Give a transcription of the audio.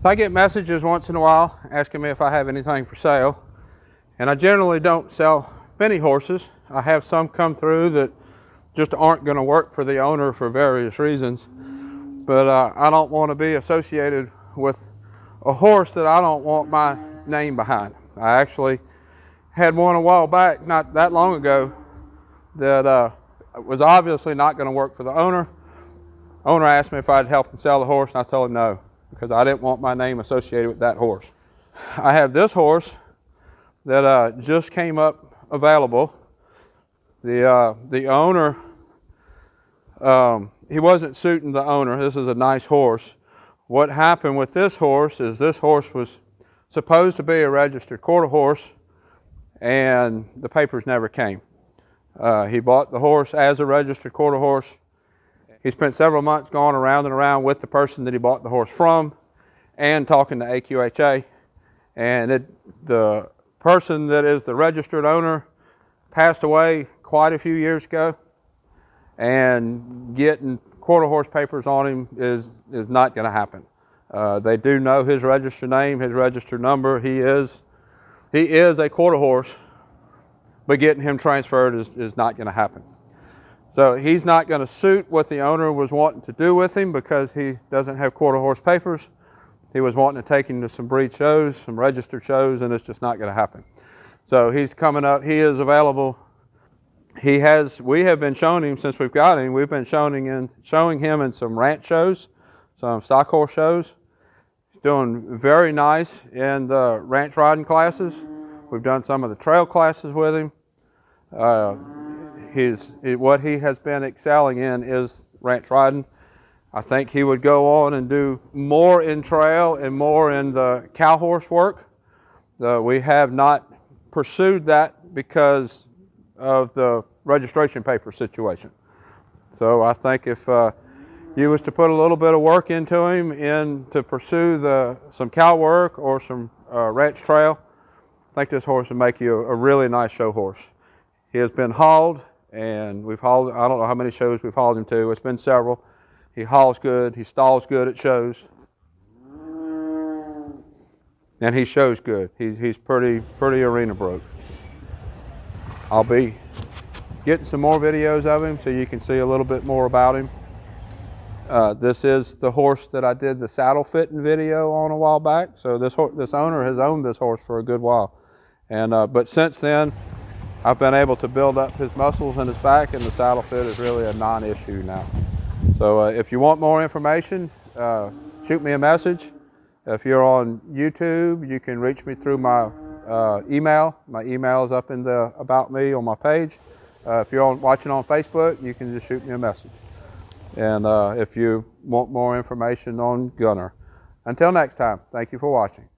So I get messages once in a while asking me if I have anything for sale, and I generally don't sell many horses. I have some come through that just aren't going to work for the owner for various reasons, but I don't want to be associated with a horse that I don't want my name behind. I actually had one a while back, not that long ago, that was obviously not going to work for the owner. Owner asked me if I'd help him sell the horse, and I told him no, because I didn't want my name associated with that horse. I have this horse that just came up available. The owner, he wasn't suiting the owner. This is a nice horse. What happened with this horse is this horse was supposed to be a registered quarter horse, and the papers never came. He bought the horse as a registered quarter horse. He spent several months going around and around with the person that he bought the horse from and talking to AQHA. And the person that is the registered owner passed away quite a few years ago, and getting quarter horse papers on him is not going to happen. They do know his registered name, his registered number. He is a quarter horse, but getting him transferred is not going to happen. So he's not going to suit what the owner was wanting to do with him because he doesn't have quarter horse papers. He was wanting to take him to some breed shows, some registered shows, and it's just not going to happen. So he's coming up. He is available. We have been showing him since we've got him. We've been showing him in some ranch shows, some stock horse shows. He's doing very nice in the ranch riding classes. We've done some of the trail classes with him. What he has been excelling in is ranch riding. I think he would go on and do more in trail and more in the cow horse work. We have not pursued that because of the registration paper situation. So I think if you was to put a little bit of work into him to pursue some cow work or some ranch trail, I think this horse would make you a really nice show horse. He has been hauled, and I don't know how many shows we've hauled him to. It's been several. He hauls good, he stalls good at shows, and he shows good. He's pretty arena broke. I'll be getting some more videos of him so you can see a little bit more about him. This is the horse that I did the saddle fitting video on a while back. So this owner has owned this horse for a good while, and but since then I've been able to build up his muscles in his back, and the saddle fit is really a non-issue now. So if you want more information, shoot me a message. If you're on YouTube, you can reach me through my email. My email is up in the About Me on my page. If you're watching on Facebook, you can just shoot me a message. And if you want more information on Gunner. Until next time, thank you for watching.